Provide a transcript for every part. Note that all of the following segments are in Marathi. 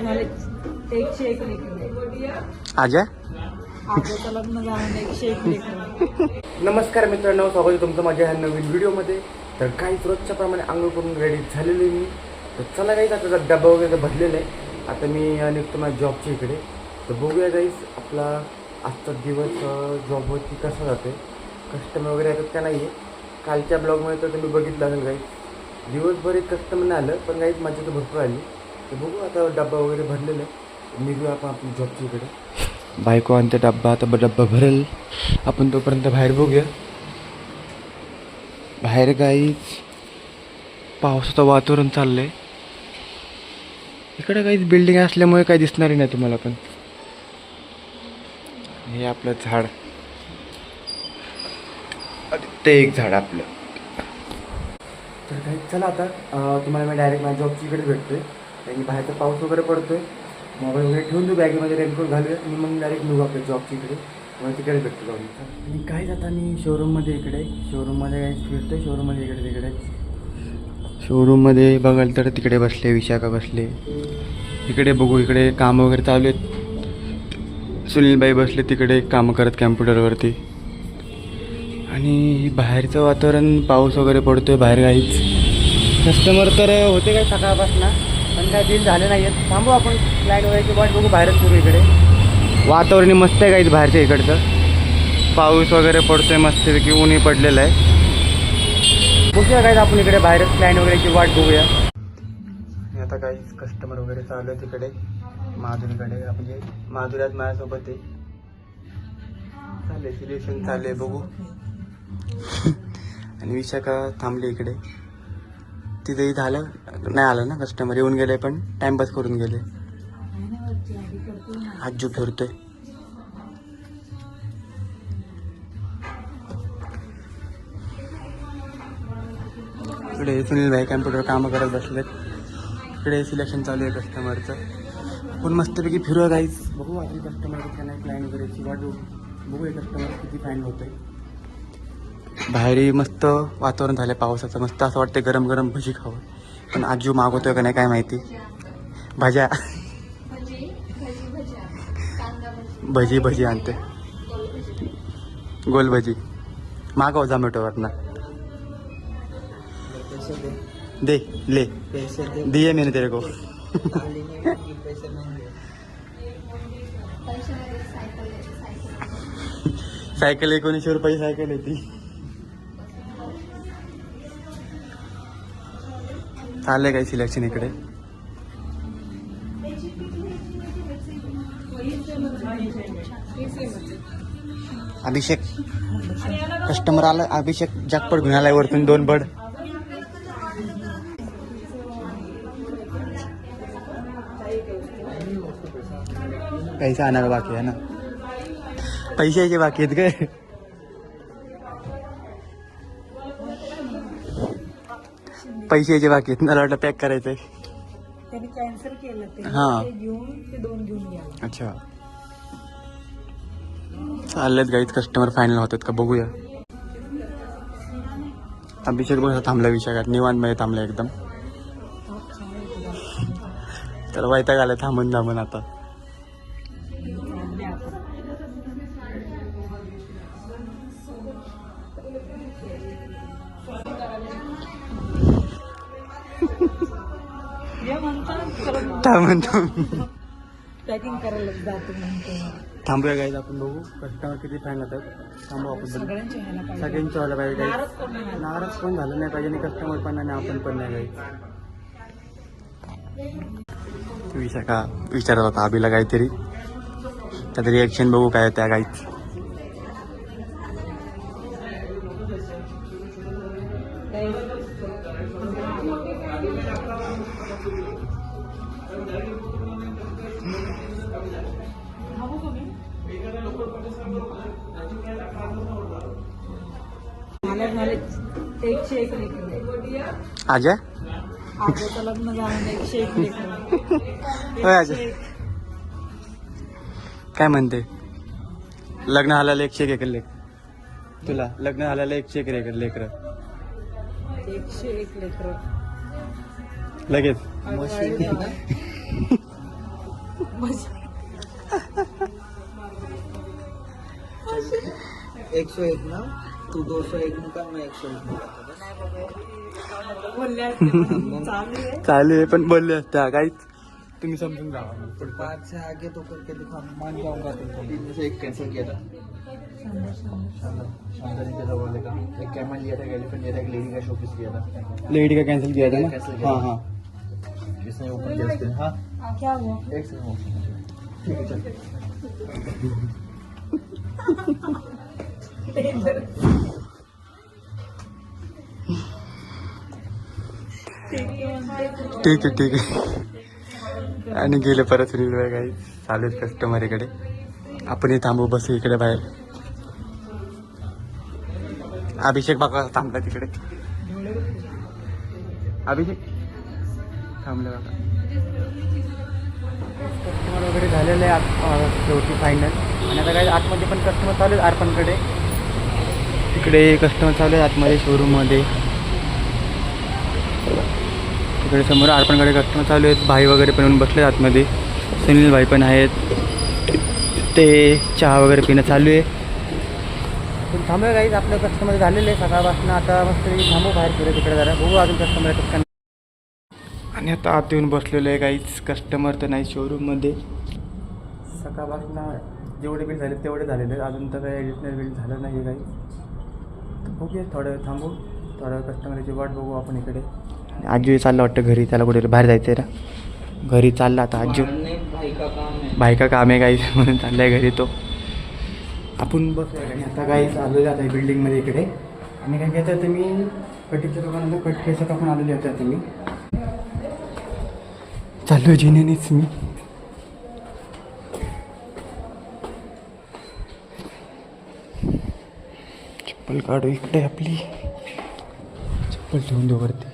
झाले 101 लेकरं. आजा आजोचं लग्न झालं 101 लेकरं. नमस्कार मित्रांनो, स्वागत आहे तुमचं माझ्या ह्या नवीन व्हिडिओमध्ये. तर काही रोजच्या प्रमाणे आंघोळ करून रेडी झालेली मी. तर चला गाईज, आता डब्बा वगैरे भरलेला आहे. आता मी निघतो माझ्या जॉबच्या इकडे. तर बघूया गाईज आपला आजचा दिवस जॉबवरती कसा जातो, कस्टमर वगैरे येतात का नाही आहे. कालच्या ब्लॉगमध्ये तर तुम्ही बघितलं असेल गाईज, दिवसभर एक कस्टमर नाही आलं, पण गाईज माझी तर भरपूर आली. तर बघू आता डब्बा वगैरे भरलेला आहे, निघूया आपण आपली जॉबच्या इकडे. बायको आणते डब्बा, आता डब्बा भरेल आपण, तोपर्यंत बाहेर बघूया. बाहेर गाईच पावसाचं वातावरण चाललं आहे. इकडे काहीच बिल्डिंग असल्यामुळे काही दिसणार नाही तुम्हाला. पण हे आपलं झाड, ते एक झाड आपलं. तर काही चला आता तुम्हाला मी डायरेक्ट माझ्या जॉबची इकडे भेटतोय. कारण बाहेरचा पाऊस वगैरे पडतोय. मोबाईल वगैरे ठेवून देऊ बॅगेमध्ये, रेनकोट घालूया आणि मग डायरेक्ट निघू आपल्या जॉबच्या इकडे. मग तिकडे भेटतो जाऊन. आणि काय जाता मी शोरूममध्ये इकडे, शोरूममध्ये काही फिरतोय. शोरूममध्ये इकडे तिकडे, शोरूममध्ये बघाल तर तिकडे बसले विशाखा बसले. इकडे बघू, इकडे कामं वगैरे चालू आहेत. सुनीलबाई बसले तिकडे कामं करत कॅम्प्युटरवरती. आणि बाहेरचं वातावरण, पाऊस वगैरे पडतोय बाहेर. काहीच कस्टमर तर होते काय सकाळपासून, पण काय डील झाले नाही आहेत. थांबू आपण क्लायंट वगैरेची वाट बघू. बाहेरच करू. इकडे वातावरण मस्त आहे काहीच बाहेरच्या इकडचं. पाऊस वगैरे पडतोय मस्तपैकी, ऊनही पडलेलं आहे. बघूया काय आपण इकडे बाहेरच क्लायंट वगैरेची वाट बघूया. आता काहीच कस्टमर वगैरे चालू आहे तिकडे माधुरीकडे. म्हणजे माधुऱ्यात माझ्यासोबत आहे. चालले सिलेक्शन चालले, बघू. आणि विशाखा थांबली इकडे. तिथेही झालं नाही, आलं ना कस्टमर, येऊन गेले पण टाइमपास करून गेले. आजू फिरतोय. इकडे सुनील भाई कॅम्प्युटर कामं करत बसलेत. इकडे सिलेक्शन चालू आहे कस्टमरचं. आपण मस्तपैकी फिरूया गाईच. बघू आपली कस्टमर किती नाही, क्लायंट वगैरेची वाट बघूया कस्टमर किती फाईन होतंय. बाहेरही मस्त वातावरण झालं पावसाचं. मस्त असं वाटतं गरम गरम भजी खावं. पण आजू मागवतोय का नाही काय माहिती. भाज्या भजी भजी आणते, गोल भजी मागव झोमॅटोवरनं. दे ले दिए मैंने तेरे को. सायकल 1900 रुपये सायकल आहे ती. चाललंय काही सिलेक्शन इकडे. अभिषेक कस्टमर आला. अभिषेक जगपट घेऊन आलाय वरतून 2 बड. पैसे आणायला बाकी आहे ना, पैशाचे बाकी आहेत काय. पैशाचे बाकी आहेत. मला वाटलं पॅक करायचंय. त्यांनी कॅन्सल केलं ते. हां, ते घेऊन ते 2 घेऊन गेला. अच्छा. चाललेत गाईत कस्टमर फायनल होतात का बघूया. अभिषेक बघा थांबला विशाखात, निवांतमध्ये थांबला एकदम. त्याला वैताग आलाय थांबून थांबून आता. थांबून पॅकिंग करायला जातो म्हणतो. थांबूया गाईज आपण बघू कस्टमर किती फाईन होतात. थांबू आपण. सगळ्यांची व्हायला पाहिजे. सगळ्यांचं व्हायला पाहिजे. नाराज कोण नाही व्हायला. नाराज पण झालं नाही पाहिजे आणि कस्टमर पण नाही, आपण पण नाही. गाईज विशाखा विचारत होता अभिला काहीतरी, त्याचं रिॲक्शन बघू काय त्या गाईच. झाले 101 लेकरं. आजा आजोचं लग्न झालं 101 लेकरं. होय आजा, काय म्हणते. लग्न झालेलं 101 लेकर. तुला लग्न झालेलं 101 लेकर. 101 लेकरं लगेच 101 ना, तू 201 का, मैं 101 बोलले असते पण चालू आहे. चालू आहे पण बोलले असत्या काहीच तुम्ही समजून जा. 5 से आगे तो करके दिखा, मान जाऊंगा तुमको. 3 में से एक कैंसिल किया था. शानदार ने कैसा बोलेगा. एक कैमल लिया था, एक एलिफेंट लिया था, एक लेडी का शोपीस किया था. लेडी का कॅन्सल किया था Cancel ना. किया. हाँ हाँ किसने ओपन किया उसके? हाँ, क्या हुआ? एक सेकंड. ठीक है, चल. ठीक आहे ठीक आहे. आणि गेले परत रेल्वे काही चालू आहेत कस्टमर इकडे. आपण थांबू बसू इकडे बाहेर. अभिषेक बाबा थांबला तिकडे. अभिषेक थांबले बाबा. कस्टमर वगैरे झालेले आहे शेवटी फायनल. आणि आता काही आतमध्ये पण कस्टमर चालू आहेत अर्पणकडे. तिकडे कस्टमर चालू आहेत आतमध्ये शोरूममध्ये. तिकडे समोर अर्पणकडे कस्टमर चालू आहेत. भाई वगैरे पण येऊन बसले आतमध्ये. सुनील भाई पण आहेत. ते चहा वगैरे पिणं चालू आहे. पण थांबूया काहीच आपलं कस्टमर झालेलं आहे सकाळपासून. आता मस्त थांबू बाहेर फिरत तिकडे जरा बघू अजून कस्टमर येतात का. आणि आता आत येऊन बसलेलं आहे काहीच कस्टमर तर नाही शोरूममध्ये. सकाळपासून जेवढे बिल झाले तेवढे झालेले आहेत. अजून तर काही ॲडिशनल बिल झालं नाही काही. तर बघूया थोडं वेळ थांबू. थोडं वेळ कस्टमरची वाट बघू आपण इकडे. आजू चाललं वाटतं घरी. त्याला कुठे बाहेर जायचं आहे ना. घरी चालला आता आजू. भाई का काम आहे काही म्हणून चाललं आहे घरी तो. आपण बसूया. आणि आता काही आलेलं जात आहे बिल्डिंगमध्ये इकडे. आणि काय घेतं तर मी कटिंगच्या दुकानाला कट केस टाकून आलेले होते. आता मी चालू जिनेनीच मी. चप्पल काढू इकडे आपली. चप्पल ठेवून देऊ वरती.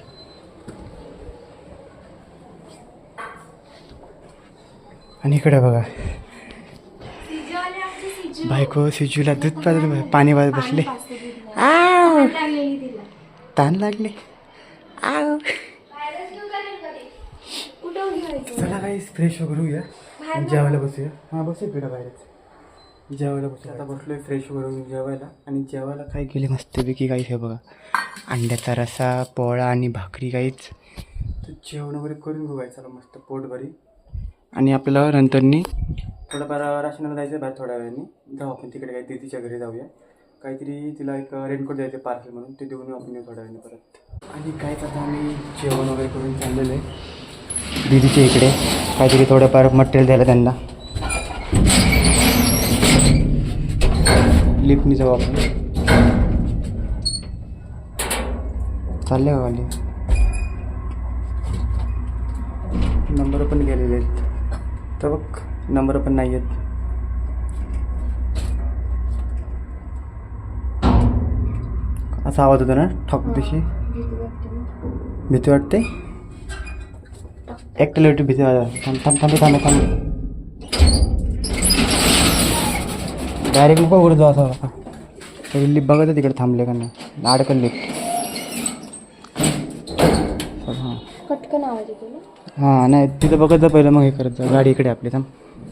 आणि इकडे बघा बायको सिजूला दूध पाजलं. पाणी वाजत बसले. ताण लागले. चला काही फ्रेश वगैरे होऊया. जेवायला बसूया. हां बसूया पिढा बाहेरच जेवायला बसूया. आता बसलोय फ्रेश वगैरे जेवायला. आणि जेवायला काय केले मस्तपैकी काही हे बघा. अंड्याचा रसा पोळा आणि भाकरी काहीच. तर जेवण वगैरे करून घेऊ चला मस्त पोटभरी. आणि आपल्याला नंतरनी थोडंफार राशनाला जायचं बाहेर. थोड्या वेळाने जाऊ आपण तिकडे काही दीदीच्या घरी जाऊया. काहीतरी तिला एक रेनकोट द्यायचं पार्सल म्हणून. ते देऊन आपण येऊ थोड्या वेळाने परत. आणि काहीच आता आम्ही जेवण वगैरे करून चाललेलं आहे दीदीच्या इकडे. काहीतरी थोडंफार मटेरियल द्यायला त्यांना. लिफ्टनी जाऊ आपण. चालले वाले नंबर पण गेलेले आहेत. तर बघ नंबर पण नाही आहेत. असा आवाज होता ना ठोक दिवशी. भीती वाटते. एकट्याला वाटते भीती वाटते. थांब. डायरेक्ट नको उघडत जाऊ असं. तरी लिफ्ट बघत तिकडे थांबले का नाही. अडकन लिफ्ट. हां पटकन आवाज येतो ना. हां नाही तिथं बघत जा पहिलं. मग हे करत जा. गाडी इकडे आपली. थांब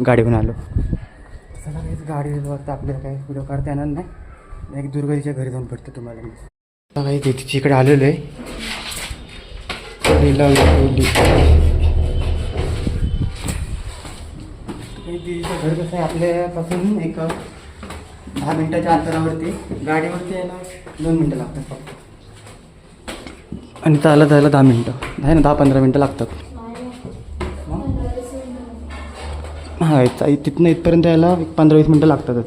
गाडीहून आलो. चला काहीच गाडी बघता आपल्याला काही व्हिडिओ काढता येणार नाही. एक दुर्गतीच्या घरी जाऊन पडतं तुम्हाला. आता काही तिची इकडे आलेलो आहे. दीदीचं घर कसं आहे आपल्यापासून एक 10 मिनिटाच्या अंतरावरती. गाडीवरती यायला 2 मिनटं लागतात फक्त. आणि चालत जायला 10 मिनटं आहे ना. 10-15 मिनटं लागतात. हां तिथनं इथपर्यंत यायला 15-20 मिनटं लागतातच.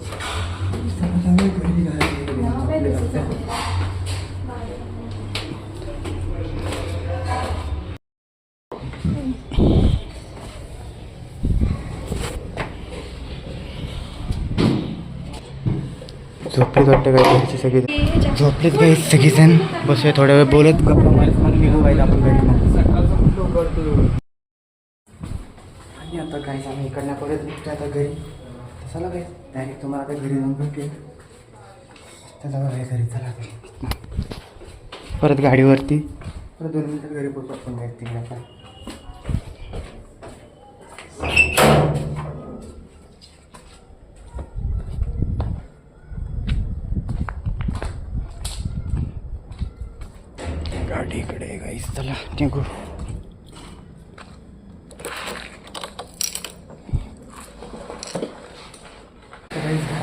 झोपलेच वाटतं काय घरचे सगळे. झोपलेत काही सगळीजण. बसूया थोड्या वेळ बोलत गप्पा मारत मग निघू व्हायला आपण घरी. मग आणि आता काय आम्ही इकडनं परत निघतो आता घरी. चला काय डायरेक्ट तुम्हाला आता घरी जाऊन भेटूया. चला काय घरी चला परत गाडीवरती. परत 2 मिनिटात घरी पोहोचू आपण. तिकडे आता टिंकू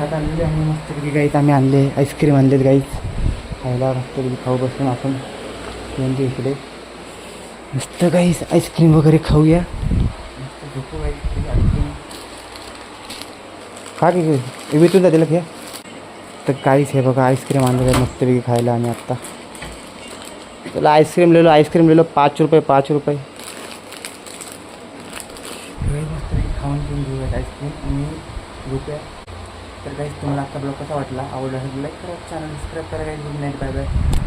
घरात आणले आणि मस्तपैकी गाईत आम्ही आणले आईस्क्रीम आणलेत गाईत खायला मस्तपैकी खाऊ बसून आपण म्हणजे इकडे मस्त गाईस आईस्क्रीम वगैरे खाऊया मस्त झोपू गाईस आईस्क्रीम खा की भेटून जातील घ्या तर काहीच हे बघा आईस्क्रीम आणलं आहे मस्तपैकी खायला आम्ही आत्ता चला आईस्क्रीम लिहिलो 5 रुपये मस्तपैकी खाऊन पिऊन घेऊयात आईस्क्रीम आणि रुपया तर काहीच तुम्हाला आत्ता ब्लॉग कसा वाटला आवडला असेल लाईक करा चॅनल सबस्क्राईब करा काही गुड नाईट बाय बाय